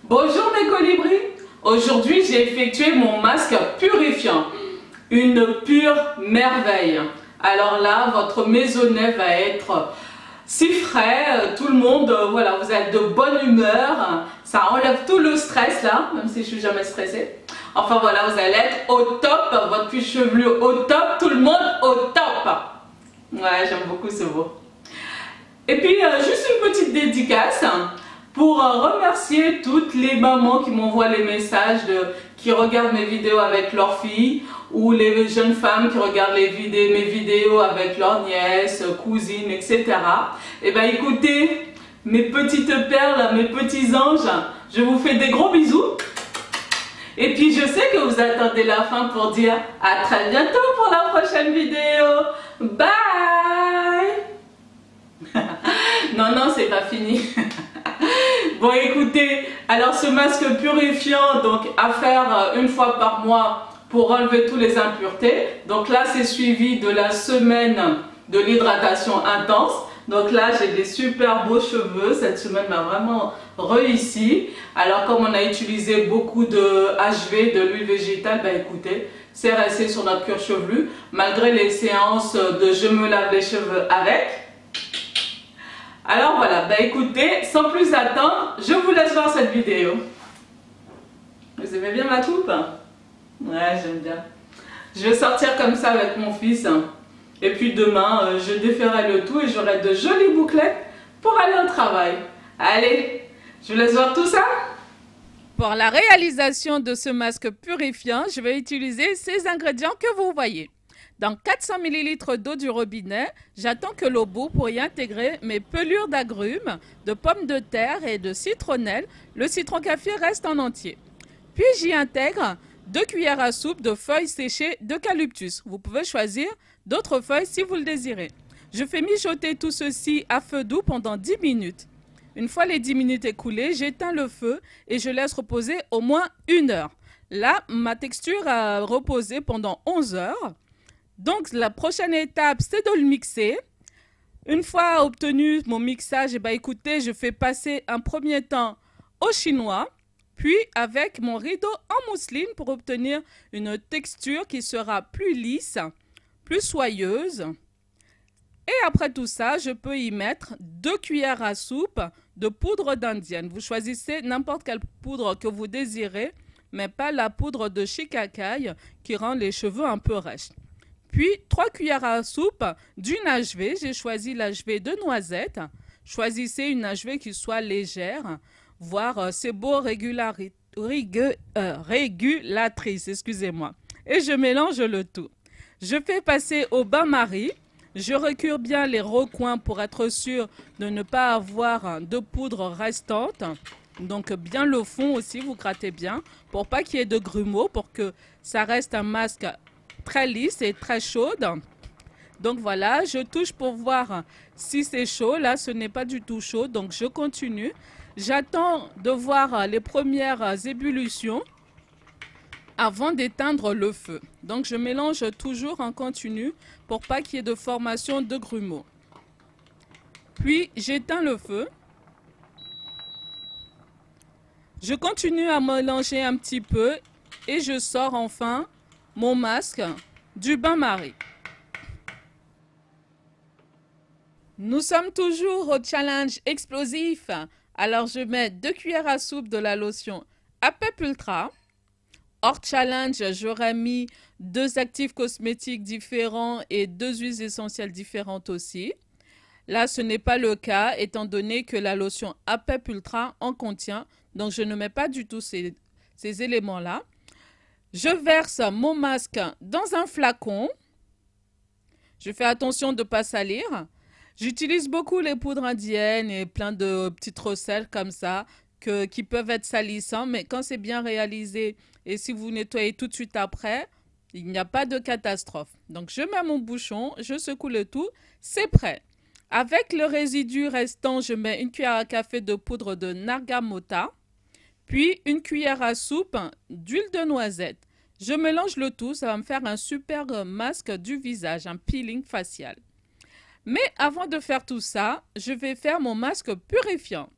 Bonjour mes colibris. Aujourd'hui j'ai effectué mon masque purifiant. Une pure merveille. Alors là, votre maisonnée va être si frais, tout le monde, voilà, vous êtes de bonne humeur. Ça enlève tout le stress là, même si je suis jamais stressée. Enfin voilà, vous allez être au top, votre cuir chevelu au top, tout le monde au top. Ouais, j'aime beaucoup ce mot. Et puis, juste une petite dédicace pour remercier toutes les mamans qui m'envoient les messages, qui regardent mes vidéos avec leurs filles, ou les jeunes femmes qui regardent mes vidéos avec leurs nièces, cousines, etc. Et bien écoutez, mes petites perles, mes petits anges, je vous fais des gros bisous. Et puis je sais que vous attendez la fin pour dire à très bientôt pour la prochaine vidéo. Bye. Non, c'est pas fini. Bon, écoutez, alors ce masque purifiant, donc à faire une fois par mois pour enlever toutes les impuretés. Donc là, c'est suivi de la semaine de l'hydratation intense. Donc là, j'ai des super beaux cheveux. Cette semaine m'a vraiment réussi. Alors, comme on a utilisé beaucoup de HV, de l'huile végétale, bah écoutez, c'est resté sur notre cuir chevelu, malgré les séances de je me lave les cheveux avec. Alors voilà, bah écoutez, sans plus attendre, je vous laisse voir cette vidéo. Vous aimez bien ma coupe? Ouais, j'aime bien. Je vais sortir comme ça avec mon fils. Et puis demain, je déferai le tout et j'aurai de jolies bouclettes pour aller au travail. Allez, je vous laisse voir tout ça. Pour la réalisation de ce masque purifiant, je vais utiliser ces ingrédients que vous voyez. Dans 400 ml d'eau du robinet, j'attends que l'eau bout pour y intégrer mes pelures d'agrumes, de pommes de terre et de citronnelle. Le citron café reste en entier. Puis j'y intègre 2 cuillères à soupe de feuilles séchées d'eucalyptus. Vous pouvez choisir d'autres feuilles si vous le désirez. Je fais mijoter tout ceci à feu doux pendant 10 minutes. Une fois les 10 minutes écoulées, j'éteins le feu et je laisse reposer au moins 1 heure. Là, ma texture a reposé pendant 11 heures. Donc, la prochaine étape, c'est de le mixer. Une fois obtenu mon mixage, eh bien, écoutez, je fais passer un premier temps au chinois, puis avec mon rideau en mousseline pour obtenir une texture qui sera plus lisse, plus soyeuse. Et après tout ça, je peux y mettre 2 cuillères à soupe de poudre d'indienne. Vous choisissez n'importe quelle poudre que vous désirez, mais pas la poudre de shikakai qui rend les cheveux un peu rêches. Puis 3 cuillères à soupe d'une HV. J'ai choisi l'HV de noisette. Choisissez une HV qui soit légère, voire c'est beau régulatrice, excusez-moi. Et je mélange le tout. Je fais passer au bain-marie. Je recure bien les recoins pour être sûr de ne pas avoir de poudre restante. Donc bien le fond aussi, vous grattez bien pour pas qu'il y ait de grumeaux, pour que ça reste un masque très lisse et très chaude. Donc voilà, je touche pour voir si c'est chaud. Là, ce n'est pas du tout chaud, donc je continue. J'attends de voir les premières ébullitions avant d'éteindre le feu. Donc je mélange toujours en continu pour pas qu'il y ait de formation de grumeaux. Puis j'éteins le feu. Je continue à mélanger un petit peu et je sors enfin mon masque du bain-marie. Nous sommes toujours au challenge explosif. Alors je mets 2 cuillères à soupe de la lotion APEP Ultra. Hors challenge, j'aurais mis 2 actifs cosmétiques différents et 2 huiles essentielles différentes aussi. Là, ce n'est pas le cas étant donné que la lotion APEP Ultra en contient. Donc je ne mets pas du tout ces éléments-là. Je verse mon masque dans un flacon. Je fais attention de ne pas salir. J'utilise beaucoup les poudres indiennes et plein de petites recettes comme ça qui peuvent être salissants. Mais quand c'est bien réalisé et si vous nettoyez tout de suite après, il n'y a pas de catastrophe. Donc je mets mon bouchon, je secoue le tout, c'est prêt. Avec le résidu restant, je mets 1 cuillère à café de poudre de Nargamota. Puis 1 cuillère à soupe d'huile de noisette. Je mélange le tout, ça va me faire un super masque du visage, un peeling facial. Mais avant de faire tout ça, je vais faire mon masque purifiant.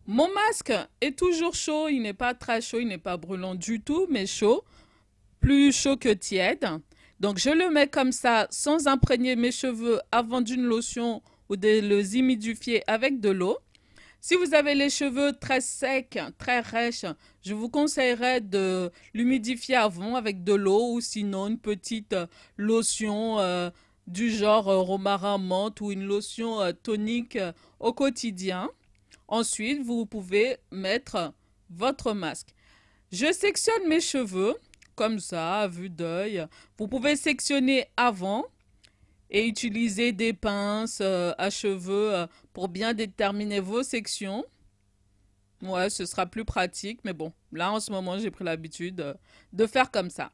Mon masque est toujours chaud, il n'est pas très chaud, il n'est pas brûlant du tout, mais chaud, plus chaud que tiède. Donc je le mets comme ça sans imprégner mes cheveux avant d'une lotion ou de les humidifier avec de l'eau. Si vous avez les cheveux très secs, très rêches, je vous conseillerais de l'humidifier avant avec de l'eau ou sinon une petite lotion du genre romarin menthe ou une lotion tonique au quotidien. Ensuite, vous pouvez mettre votre masque. Je sectionne mes cheveux comme ça, à vue d'œil. Vous pouvez sectionner avant et utiliser des pinces à cheveux pour bien déterminer vos sections. Ouais, ce sera plus pratique, mais bon, là en ce moment, j'ai pris l'habitude de faire comme ça.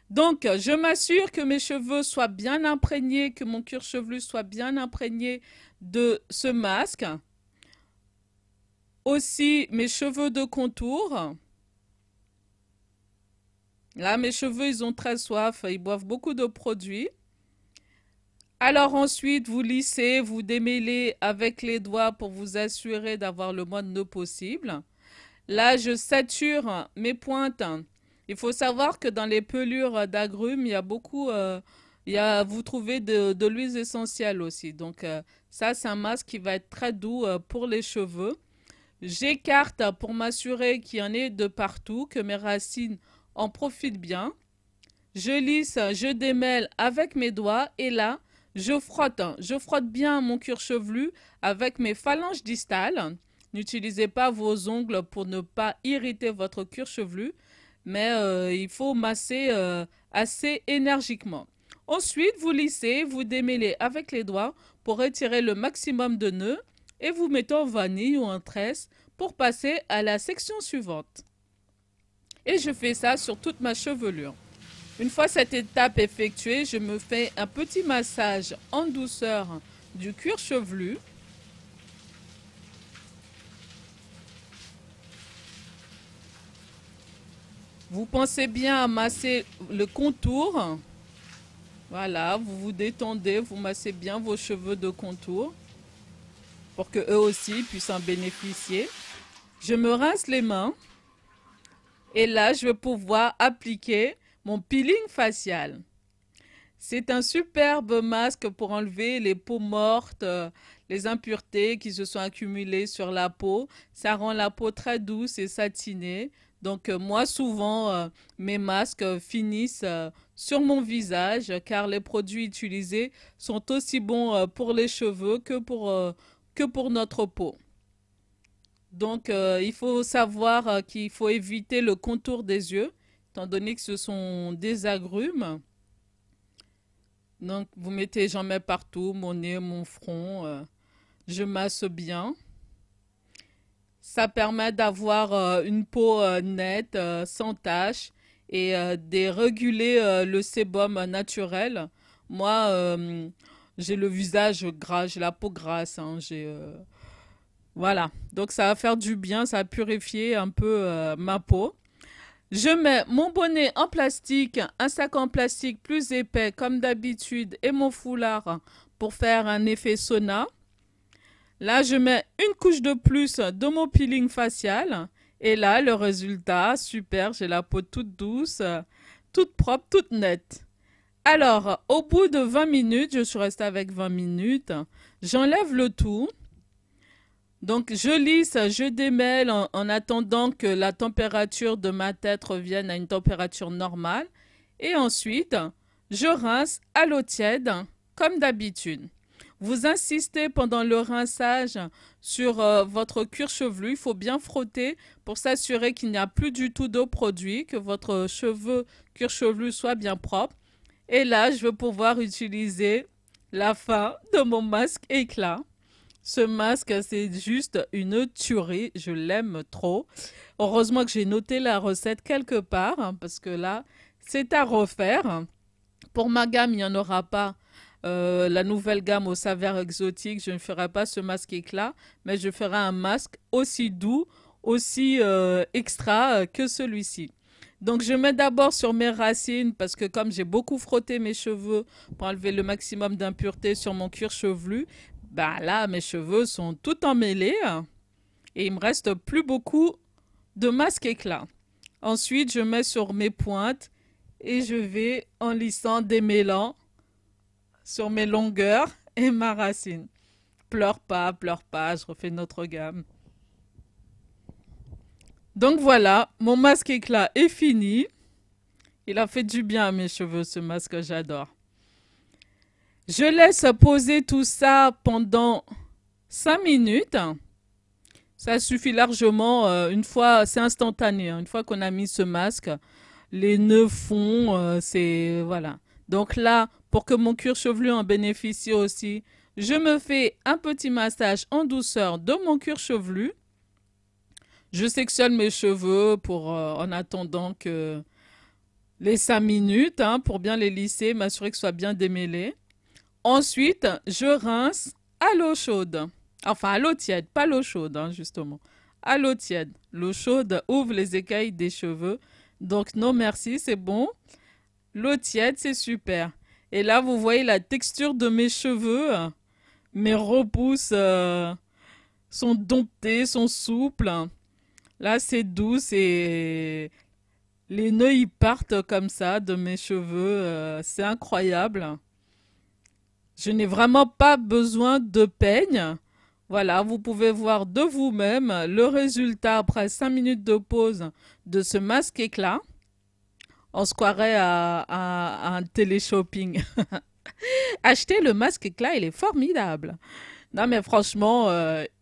Donc, je m'assure que mes cheveux soient bien imprégnés, que mon cuir chevelu soit bien imprégné de ce masque. Aussi, mes cheveux de contour. Là, mes cheveux, ils ont très soif, ils boivent beaucoup de produits. Alors ensuite, vous lissez, vous démêlez avec les doigts pour vous assurer d'avoir le moins de nœuds possible. Là, je sature mes pointes. Il faut savoir que dans les pelures d'agrumes, il y a beaucoup, vous trouvez de l'huile essentielle aussi. Donc ça, c'est un masque qui va être très doux pour les cheveux. J'écarte pour m'assurer qu'il y en ait de partout, que mes racines en profitent bien. Je lisse, je démêle avec mes doigts et là, je frotte bien mon cuir chevelu avec mes phalanges distales. N'utilisez pas vos ongles pour ne pas irriter votre cuir chevelu, mais il faut masser assez énergiquement. Ensuite, vous lissez, vous démêlez avec les doigts pour retirer le maximum de nœuds et vous mettez en vanille ou en tresse pour passer à la section suivante. Et je fais ça sur toute ma chevelure. Une fois cette étape effectuée, je me fais un petit massage en douceur du cuir chevelu. Vous pensez bien à masser le contour. Voilà, vous vous détendez, vous massez bien vos cheveux de contour pour que eux aussi puissent en bénéficier. Je me rince les mains et là, je vais pouvoir appliquer mon peeling facial. C'est un superbe masque pour enlever les peaux mortes, les impuretés qui se sont accumulées sur la peau. Ça rend la peau très douce et satinée. Donc moi, souvent, mes masques finissent sur mon visage car les produits utilisés sont aussi bons pour les cheveux que pour notre peau. Donc il faut savoir qu'il faut éviter le contour des yeux, étant donné que ce sont des agrumes. Donc, j'en mets partout, mon nez, mon front. Je masse bien. Ça permet d'avoir une peau nette, sans taches et de réguler le sébum naturel. Moi, j'ai le visage gras, j'ai la peau grasse. Hein, voilà. Donc, ça va faire du bien, ça va purifier un peu ma peau. Je mets mon bonnet en plastique, un sac en plastique plus épais comme d'habitude et mon foulard pour faire un effet sauna. Là, je mets une couche de plus de mon peeling facial. Et là, le résultat, super, j'ai la peau toute douce, toute propre, toute nette. Alors, au bout de 20 minutes, je suis restée avec 20 minutes, j'enlève le tout. Donc, je lisse, je démêle en attendant que la température de ma tête revienne à une température normale. Et ensuite, je rince à l'eau tiède, comme d'habitude. Vous insistez pendant le rinçage sur votre cuir chevelu. Il faut bien frotter pour s'assurer qu'il n'y a plus du tout de produit, que votre cuir chevelu soit bien propre. Et là, je vais pouvoir utiliser la fin de mon masque éclat. Ce masque, c'est juste une tuerie. Je l'aime trop. Heureusement que j'ai noté la recette quelque part, hein, parce que là, c'est à refaire. Pour ma gamme, il n'y en aura pas. La nouvelle gamme aux saveurs exotiques, je ne ferai pas ce masque éclat, mais je ferai un masque aussi doux, aussi extra que celui-ci. Donc, je mets d'abord sur mes racines parce que comme j'ai beaucoup frotté mes cheveux pour enlever le maximum d'impuretés sur mon cuir chevelu, bah là, mes cheveux sont tout emmêlés. Et il me reste plus beaucoup de masque éclat. Ensuite, je mets sur mes pointes et je vais en lissant, démêlant sur mes longueurs et ma racine. Pleure pas, je refais notre gamme. Donc voilà, mon masque éclat est fini. Il a fait du bien à mes cheveux, ce masque, j'adore. Je laisse poser tout ça pendant 5 minutes. Ça suffit largement. Une fois, c'est instantané. Une fois qu'on a mis ce masque, les nœuds font, c'est voilà. Donc là, pour que mon cuir chevelu en bénéficie aussi, je me fais un petit massage en douceur de mon cuir chevelu. Je sectionne mes cheveux pour, en attendant que les 5 minutes, hein, pour bien les lisser, m'assurer que ce soit bien démêlé. Ensuite, je rince à l'eau chaude. Enfin, à l'eau tiède, pas l'eau chaude, hein, justement. À l'eau tiède. L'eau chaude ouvre les écailles des cheveux. Donc, non merci, c'est bon. L'eau tiède, c'est super. Et là, vous voyez la texture de mes cheveux. Mes repousses sont domptés, sont souples. Là, c'est doux, et les nœuds, ils partent comme ça de mes cheveux. C'est incroyable. Je n'ai vraiment pas besoin de peigne. Voilà, vous pouvez voir de vous-même le résultat après 5 minutes de pause de ce masque éclat. On se croirait à un télé-shopping. Achetez le masque éclat, il est formidable. Non mais franchement,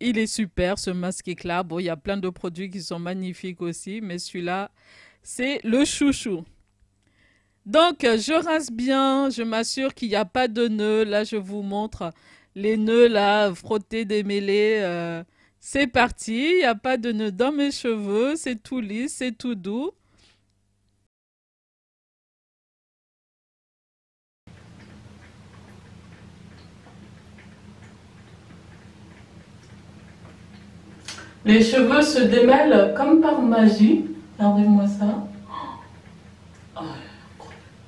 il est super ce masque éclat. Bon, il y a plein de produits qui sont magnifiques aussi, mais celui-là, c'est le chouchou. Donc, je rince bien, je m'assure qu'il n'y a pas de nœuds. Là, je vous montre les nœuds, là, frottés, démêlés. C'est parti, il n'y a pas de nœuds dans mes cheveux, c'est tout lisse, c'est tout doux. Les cheveux se démêlent comme par magie. Regardez-moi ça. Oh,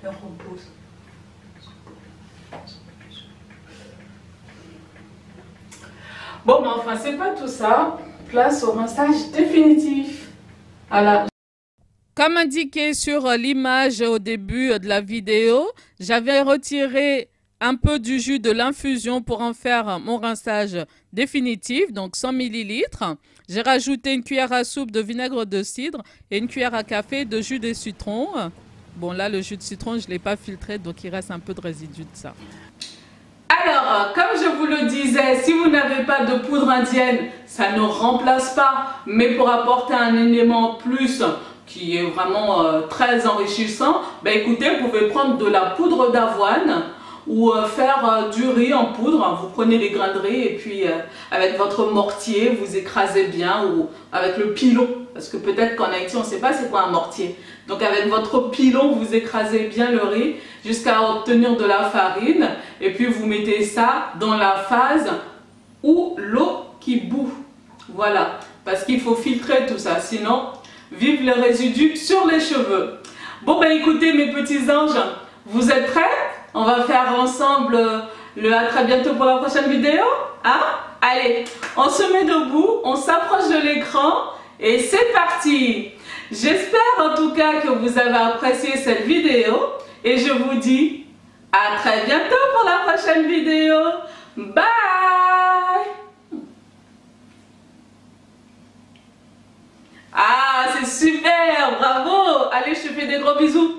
elle repose. Bon, mais enfin, c'est pas tout ça. Place au rinçage définitif. Voilà. Comme indiqué sur l'image au début de la vidéo, j'avais retiré un peu du jus de l'infusion pour en faire mon rinçage définitif, donc 100 ml. J'ai rajouté une cuillère à soupe de vinaigre de cidre et une cuillère à café de jus de citron. Bon, là, le jus de citron, je ne l'ai pas filtré, donc il reste un peu de résidu de ça. Alors, comme je vous le disais, si vous n'avez pas de poudre indienne, ça ne remplace pas, mais pour apporter un élément plus qui est vraiment très enrichissant, ben écoutez, vous pouvez prendre de la poudre d'avoine ou faire du riz en poudre. Vous prenez les grains de riz et puis avec votre mortier, vous écrasez bien, ou avec le pilon, parce que peut-être qu'en Haïti, on ne sait pas c'est quoi un mortier. Donc avec votre pilon, vous écrasez bien le riz jusqu'à obtenir de la farine et puis vous mettez ça dans la phase où l'eau qui bout. Voilà, parce qu'il faut filtrer tout ça, sinon vive les résidus sur les cheveux. Bon ben écoutez mes petits anges, vous êtes prêts? On va faire ensemble le à très bientôt pour la prochaine vidéo, hein? Allez, on se met debout, on s'approche de l'écran et c'est parti! J'espère en tout cas que vous avez apprécié cette vidéo et je vous dis à très bientôt pour la prochaine vidéo. Bye! Ah, c'est super, bravo! Allez, je te fais des gros bisous.